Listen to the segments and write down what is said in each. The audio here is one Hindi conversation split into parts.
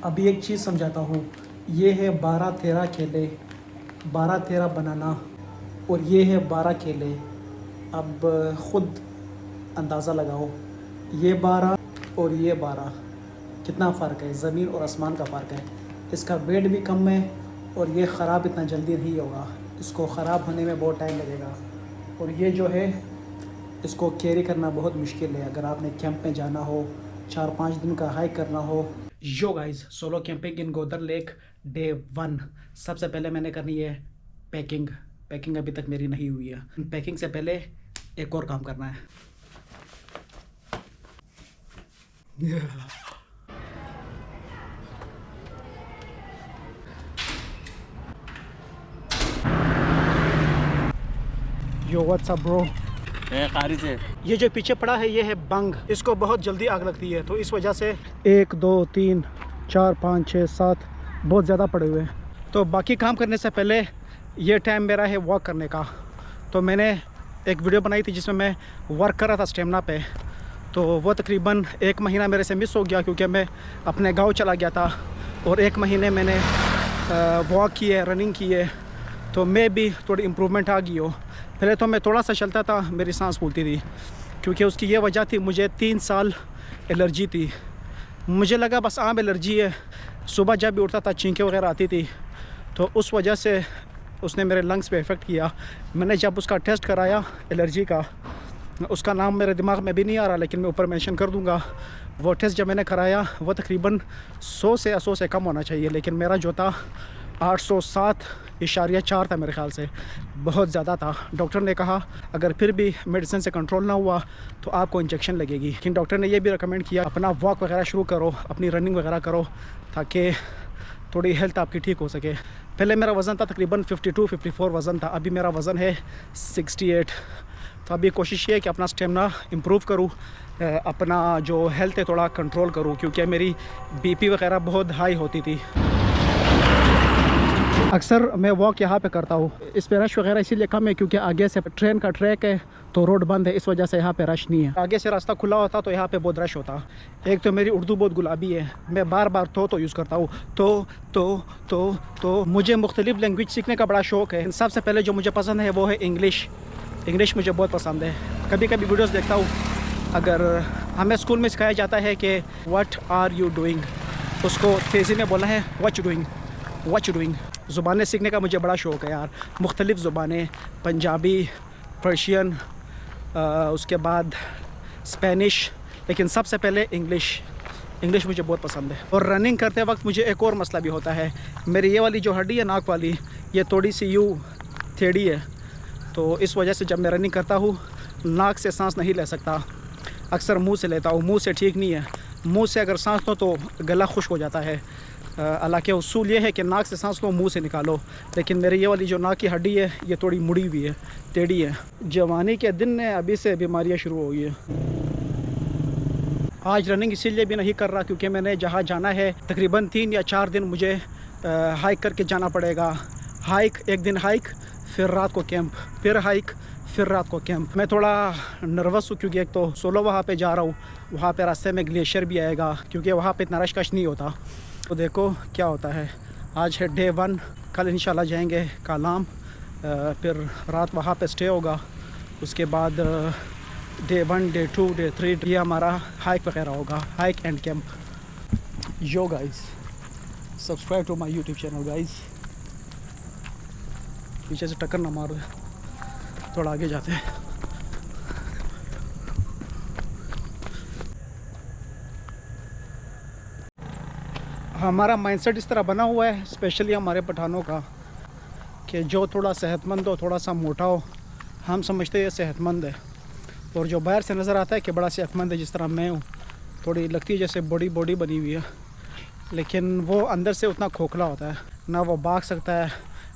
अभी एक चीज़ समझाता हूँ। ये है 12-13 केले, 12-13 बनाना, और ये है 12 केले। अब ख़ुद अंदाज़ा लगाओ, ये 12 और ये 12, कितना फ़र्क है, ज़मीन और आसमान का फ़र्क है। इसका वेट भी कम है और ये ख़राब इतना जल्दी नहीं होगा, इसको ख़राब होने में बहुत टाइम लगेगा। और ये जो है इसको कैरी करना बहुत मुश्किल है अगर आपने कैंप में जाना हो, 4-5 दिन का हाइक करना हो। यो गाइस, सोलो कैंपिंग इन गोदर लेक डे 1। सबसे पहले मैंने करनी है पैकिंग अभी तक मेरी नहीं हुई है। पैकिंग से पहले एक और काम करना है। Yo what's up bro. से ये जो पीछे पड़ा है ये है बंग। इसको बहुत जल्दी आग लगती है, तो इस वजह से 1 2 3 4 5 6 7 बहुत ज़्यादा पड़े हुए हैं। तो बाकी काम करने से पहले ये टाइम मेरा है वॉक करने का। तो मैंने एक वीडियो बनाई थी जिसमें मैं वर्क कर रहा था स्टेमिना पे। तो वो तकरीबन 1 महीना मेरे से मिस हो गया क्योंकि मैं अपने गांव चला गया था, और 1 महीने मैंने वॉक की है, रनिंग की है, तो मैं भी थोड़ी इम्प्रूवमेंट आ गई हो। पहले तो मैं थोड़ा सा चलता था, मेरी सांस फूलती थी, क्योंकि उसकी ये वजह थी, मुझे 3 साल एलर्जी थी। मुझे लगा बस आम एलर्जी है। सुबह जब भी उठता था छींकें वगैरह आती थी, तो उस वजह से उसने मेरे लंग्स पे इफ़ेक्ट किया। मैंने जब उसका टेस्ट कराया एलर्जी का, उसका नाम मेरे दिमाग में भी नहीं आ रहा, लेकिन मैं ऊपर मेंशन कर दूंगा। वो टेस्ट जब मैंने कराया वो तकरीबन 100 से कम होना चाहिए, लेकिन मेरा जो था 807.4 था मेरे ख़्याल से, बहुत ज़्यादा था। डॉक्टर ने कहा अगर फिर भी मेडिसिन से कंट्रोल ना हुआ तो आपको इंजेक्शन लगेगी। लेकिन डॉक्टर ने ये भी रिकमेंड किया अपना वॉक वगैरह शुरू करो, अपनी रनिंग वगैरह करो, ताकि थोड़ी हेल्थ आपकी ठीक हो सके। पहले मेरा वज़न था तकरीबन 52-54 वज़न था, अभी मेरा वज़न है 68। तो अभी कोशिश ये है कि अपना स्टेमिना इम्प्रूव करूँ, अपना जो हेल्थ है थोड़ा कंट्रोल करूँ, क्योंकि मेरी बीपी वगैरह बहुत हाई होती थी। अक्सर मैं वॉक यहाँ पे करता हूँ। इस पे रश वगैरह इसीलिए कम है क्योंकि आगे से ट्रेन का ट्रैक है, तो रोड बंद है, इस वजह से यहाँ पे रश नहीं है। आगे से रास्ता खुला होता तो यहाँ पे बहुत रश होता। एक तो मेरी उर्दू बहुत गुलाबी है, मैं बार बार तो यूज़ करता हूँ। तो मुझे मुख्तलिफ लैंग्वेज सीखने का बड़ा शौक़ है। सबसे पहले जो मुझे पसंद है वो है इंग्लिश मुझे बहुत पसंद है। कभी कभी वीडियोज़ देखता हूँ। अगर हमें स्कूल में सिखाया जाता है कि व्हाट आर यू डूइंग, उसको तेज़ी में बोलना है व्हाट यू डूइंग। ज़ुबानें सीखने का मुझे बड़ा शौक़ है यार, मुख्तलिफ़ ज़ुबानें, पंजाबी, पर्शियन, उसके बाद स्पेनिश, लेकिन सबसे पहले इंग्लिश मुझे बहुत पसंद है। और रनिंग करते वक्त मुझे एक और मसला भी होता है, मेरी ये वाली जो हड्डी है नाक वाली, ये थोड़ी सी यूँ टेढ़ी है, तो इस वजह से जब मैं रनिंग करता हूँ नाक से सांस नहीं ले सकता, अक्सर मुंह से लेता हूँ। मुंह से ठीक नहीं है, मुंह से अगर सांस लो तो गला खुश्क हो जाता है। हालांकि उसूल ये है कि नाक से सांस लो मुंह से निकालो, लेकिन मेरी ये वाली जो नाक की हड्डी है ये थोड़ी मुड़ी हुई है, टेढ़ी है। जवानी के दिन ने अभी से बीमारियां शुरू हो गई है। आज रनिंग इसीलिए भी नहीं कर रहा क्योंकि मैंने जहाँ जाना है तकरीबन 3 या 4 दिन मुझे हाइक करके जाना पड़ेगा। एक दिन हाइक, फिर रात को कैंप, फिर हाइक, फिर रात को कैंप। मैं थोड़ा नर्वस हूँ क्योंकि एक तो सोलो वहाँ पे जा रहा हूँ, वहाँ पे रास्ते में ग्लेशियर भी आएगा, क्योंकि वहाँ पे इतना रश नहीं होता। तो देखो क्या होता है। आज है डे 1, कल इंशाल्लाह जाएंगे कालाम, फिर रात वहाँ पे स्टे होगा। उसके बाद डे 1, डे 2, डे 3 ये हमारा हाइक वगैरह होगा, hike and camp. Yo guys, subscribe to my YouTube channel guys. पीछे से टक्कर ना मारो, थोड़ा आगे जाते हैं। हमारा माइंडसेट इस तरह बना हुआ है, स्पेशली हमारे पठानों का, कि जो थोड़ा सेहतमंद हो, थोड़ा सा मोटा हो, हम समझते हैं सेहतमंद है। और जो बाहर से नज़र आता है कि बड़ा सेहतमंद है, जिस तरह मैं हूँ, थोड़ी लगती है जैसे बॉडी बनी हुई है, लेकिन वो अंदर से उतना खोखला होता है, ना वो भाग सकता है,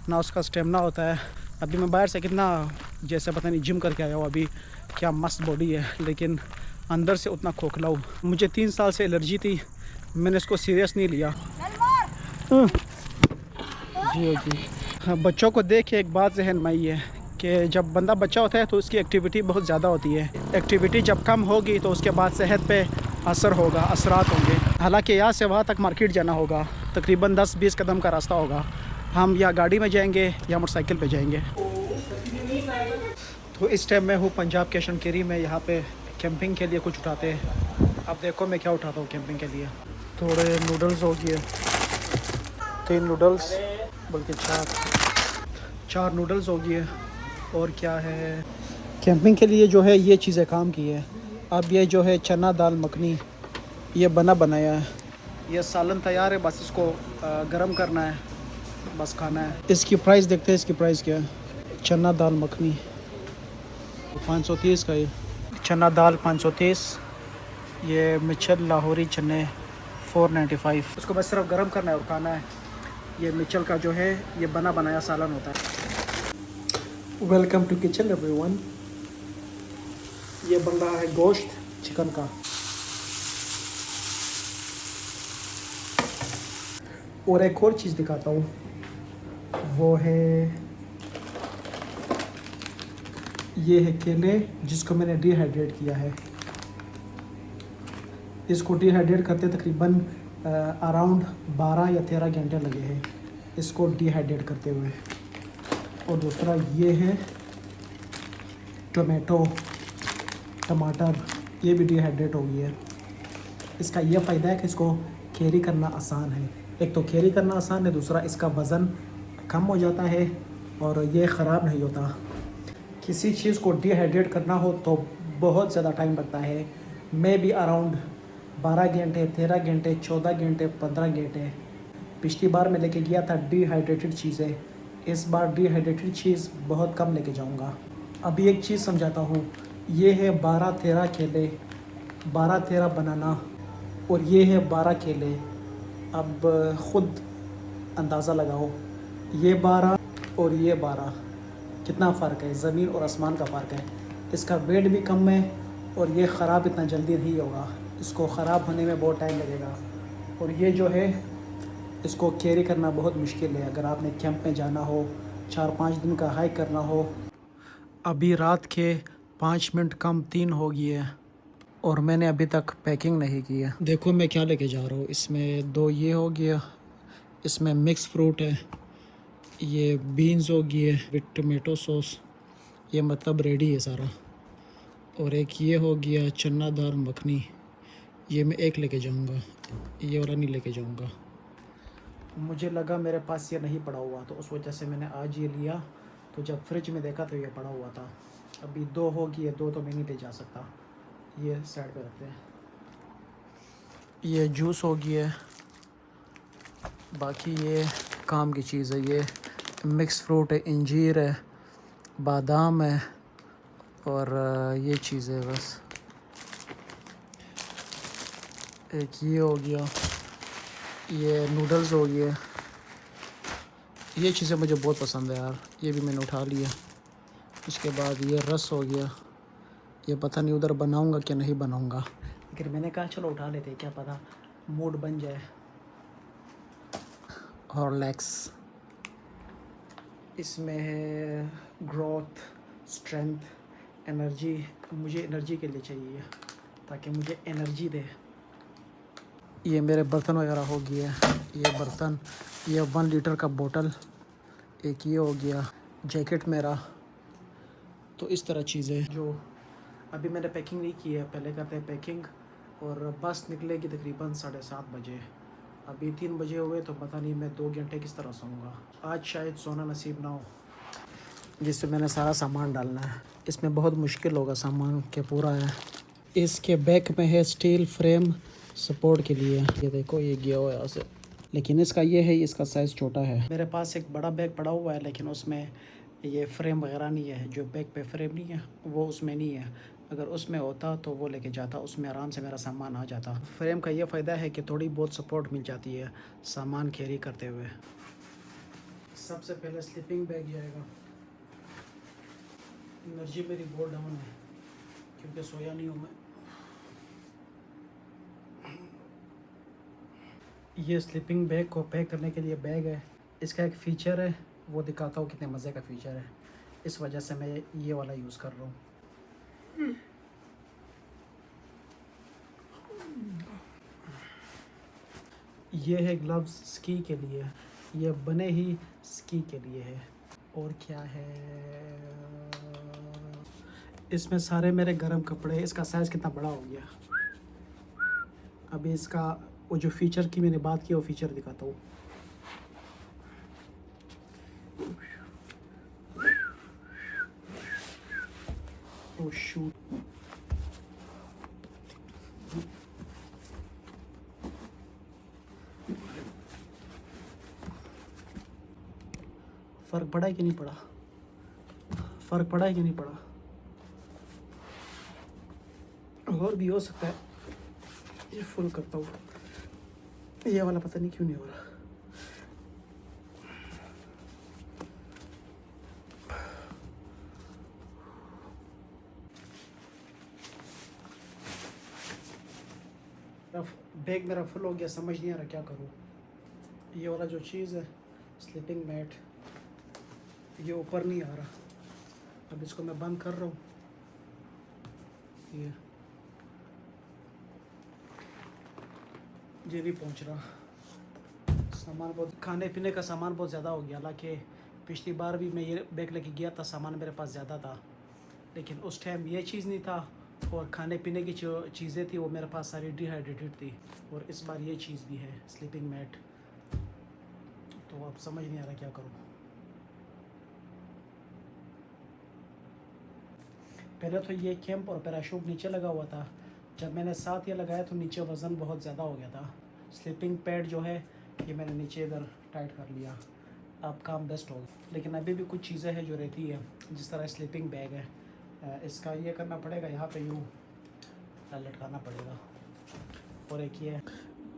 ना उसका स्टेमिना होता है। अभी मैं बाहर से कितना जैसे पता नहीं जिम करके आया हूँ, अभी क्या मस्त बॉडी है, लेकिन अंदर से उतना खोखला हूँ। मुझे 3 साल से एलर्जी थी, मैंने इसको सीरियस नहीं लिया। जी हाँ, बच्चों को देख के एक बात जहन में आई है कि जब बंदा बच्चा होता है तो उसकी एक्टिविटी बहुत ज़्यादा होती है। एक्टिविटी जब कम होगी तो उसके बाद सेहत पे असर होगा, असरात होंगे। हालांकि यहाँ से वहाँ तक मार्केट जाना होगा, तकरीबन 10-20 कदम का रास्ता होगा। हम या गाड़ी में जाएंगे या मोटरसाइकिल पे जाएंगे। तो इस टाइम मैं हूँ पंजाब के शनकेरी में, यहाँ पे कैंपिंग के लिए कुछ उठाते हैं। अब देखो मैं क्या उठाता हूँ कैंपिंग के लिए। थोड़े नूडल्स हो गए, 3 नूडल्स, बल्कि 4 नूडल्स हो गए। और क्या है कैंपिंग के लिए जो है ये चीज़ें काम की है। अब ये जो है चना दाल मखनी, ये बना बनाया है। ये सालन तैयार है, बस इसको गरम करना है, बस खाना है। इसकी प्राइस देखते हैं, इसकी प्राइस क्या है। चना दाल मखनी 530 का, ये चना दाल 530। ये मिचल लाहौरी चने 495। उसको बस सिर्फ गरम करना है और खाना है। ये मिचल का जो है ये बना बनाया सालन होता है। Welcome to kitchen everyone. ये बन रहा है गोश्त चिकन का। और एक और चीज़ दिखाता हूँ, वो है ये है केले, जिसको मैंने डिहाइड्रेट किया है। इसको डिहाइड्रेट करते तकरीबन अराउंड 12 या 13 घंटे लगे हैं इसको डिहाइड्रेट करते हुए। और दूसरा ये है टमाटर, ये भी डिहाइड्रेट हो गई है। इसका ये फ़ायदा है कि इसको कैरी करना आसान है। एक तो कैरी करना आसान है, दूसरा इसका वज़न कम हो जाता है और ये ख़राब नहीं होता। किसी चीज़ को डिहाइड्रेट करना हो तो बहुत ज़्यादा टाइम लगता है। मैं भी अराउंड 12 घंटे, 13 घंटे, 14 घंटे, 15 घंटे। पिछली बार मैं लेके गया था डिहाइड्रेटेड चीज़ें, इस बार डिहाइड्रेटेड चीज़ बहुत कम लेके जाऊंगा। अभी एक चीज़ समझाता हूँ, ये है 12-13 केले, 12-13 बनाना, और ये है 12 केले। अब ख़ुद अंदाज़ा लगाओ, ये 12 और ये 12, कितना फ़र्क है, ज़मीन और आसमान का फ़र्क है। इसका वेट भी कम है और ये ख़राब इतना जल्दी नहीं होगा, इसको ख़राब होने में बहुत टाइम लगेगा। और ये जो है इसको कैरी करना बहुत मुश्किल है अगर आपने कैंप में जाना हो, 4-5 दिन का हाइक करना हो। अभी रात के 5 मिनट कम 3 हो गई है और मैंने अभी तक पैकिंग नहीं की है। देखो मैं क्या लेके जा रहा हूँ। इसमें 2 ये हो गया, इसमें मिक्स फ्रूट है, ये बीन्स हो गई है विद टमेटो सॉस, ये मतलब रेडी है सारा। और एक ये हो गया चना दाल मखनी, ये मैं एक लेके जाऊंगा, ये वाला नहीं लेके जाऊंगा। मुझे लगा मेरे पास ये नहीं पड़ा हुआ, तो उस वजह से मैंने आज ये लिया। तो जब फ्रिज में देखा तो ये पड़ा हुआ था। अभी 2 हो गई है, 2 तो मैं नहीं ले जा सकता, ये साइड पे रखते हैं। ये जूस हो गया है, बाकी ये काम की चीज़ है। ये मिक्स फ्रूट है, इंजीर है, बादाम है और ये चीज़ है बस। एक ये हो गया, ये नूडल्स हो गया। ये चीज़ें मुझे बहुत पसंद है यार, ये भी मैंने उठा लिया। उसके बाद ये रस हो गया, ये पता नहीं उधर बनाऊंगा कि नहीं बनाऊंगा, लेकिन मैंने कहा चलो उठा लेते, क्या पता मूड बन जाए। हॉर्लिक्स, इसमें है ग्रोथ, स्ट्रेंथ, एनर्जी। मुझे एनर्जी के लिए चाहिए ताकि मुझे एनर्जी दे। ये मेरे बर्तन वगैरह हो गया, ये बर्तन, ये 1 लीटर का बोतल, एक ये हो गया जैकेट मेरा। तो इस तरह चीज़ें जो अभी मैंने पैकिंग नहीं की है, पहले करते हैं पैकिंग। और बस निकलेगी तकरीबन 7:30 बजे। अभी 3 बजे हुए, तो पता नहीं मैं 2 घंटे किस तरह सोऊंगा। आज शायद सोना नसीब ना हो। जिससे मैंने सारा सामान डालना है, इसमें बहुत मुश्किल होगा सामान के पूरा है। इसके बैक में है स्टील फ्रेम सपोर्ट के लिए, ये देखो ये गया हुआ है यहाँ से, लेकिन इसका ये है, इसका साइज़ छोटा है। मेरे पास एक बड़ा बैग पड़ा हुआ है, लेकिन उसमें ये फ्रेम वगैरह नहीं है। जो बैग पे फ्रेम नहीं है वो उसमें नहीं है। अगर उसमें होता तो वो लेके जाता, उसमें आराम से मेरा सामान आ जाता। फ्रेम का ये फ़ायदा है कि थोड़ी बहुत सपोर्ट मिल जाती है सामान कैरी करते हुए। सबसे पहले स्लीपिंग बैग जाएगा। एनर्जी मेरी बहुत डाउन है क्योंकि सोया नहीं हूँ मैं। ये स्लीपिंग बैग को पैक करने के लिए बैग है। इसका एक फ़ीचर है, वो दिखाता हूँ कितने मज़े का फ़ीचर है। इस वजह से मैं ये वाला यूज़ कर रहा हूँ। ये है ग्लव्स स्की के लिए, ये बने ही स्की के लिए है। और क्या है इसमें, सारे मेरे गर्म कपड़े। इसका साइज़ कितना बड़ा हो गया। अभी इसका वो जो फीचर की मैंने बात की वो फीचर दिखाता हूँ। ओ शूट, फ़र्क पड़ा है कि नहीं पड़ा? फ़र्क पड़ा है कि नहीं पड़ा? और भी हो सकता है। ये फुल करता हूँ, ये वाला पता नहीं क्यों नहीं हो रहा। बैग मेरा फुल हो गया, समझ नहीं आ रहा क्या करूँ। ये वाला जो चीज़ है स्लीपिंग मैट, ये ऊपर नहीं आ रहा। अब इसको मैं बंद कर रहा हूँ। ये नहीं पहुँच रहा। सामान बहुत, खाने पीने का सामान बहुत ज़्यादा हो गया। हालांकि पिछली बार भी मैं ये बैग लेके गया था, सामान मेरे पास ज़्यादा था, लेकिन उस टाइम ये चीज़ नहीं था। और खाने पीने की जो चीज़ें थी वो मेरे पास सारी डिहाइड्रेटेड थी। और इस बार ये चीज़ भी है स्लीपिंग मैट। तो अब समझ नहीं आ रहा क्या करूँ। पहले तो ये कैंप और पैराशूट नीचे लगा हुआ था। जब मैंने साथ ये लगाया तो नीचे वज़न बहुत ज़्यादा हो गया था। स्लीपिंग पैड जो है ये मैंने नीचे इधर टाइट कर लिया, अब काम बेस्ट हो गया। लेकिन अभी भी कुछ चीज़ें हैं जो रहती है, जिस तरह स्लीपिंग बैग है, इसका ये करना पड़ेगा, यहाँ पे यूँ लटकाना पड़ेगा। और एक ये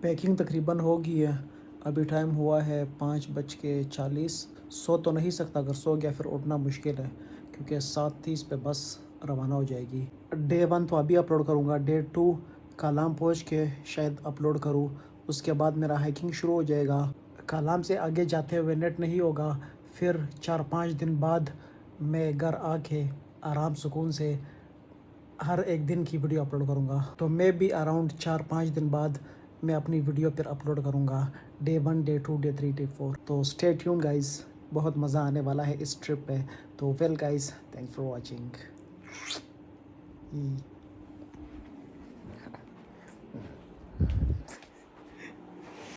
पैकिंग तकरीबन हो गई है। अभी टाइम हुआ है 5:40। सो तो नहीं सकता, अगर सो गया फिर उठना मुश्किल है, क्योंकि 7:30 पे बस रवाना हो जाएगी। डे 1 तो अभी अपलोड करूँगा, डे 2 कालाम पहुँच के शायद अपलोड करूँ। उसके बाद मेरा हाइकिंग शुरू हो जाएगा। कालाम से आगे जाते हुए नेट नहीं होगा, फिर 4-5 दिन बाद मैं घर आके आराम सुकून से हर एक दिन की वीडियो अपलोड करूँगा। तो मैं भी अराउंड 4-5 दिन बाद मैं अपनी वीडियो फिर अपलोड करूँगा, डे 1, डे 2, डे 3, डे 4। तो स्टे ट्यून गाइस, बहुत मज़ा आने वाला है इस ट्रिप पे। तो well guys, thanks for watching.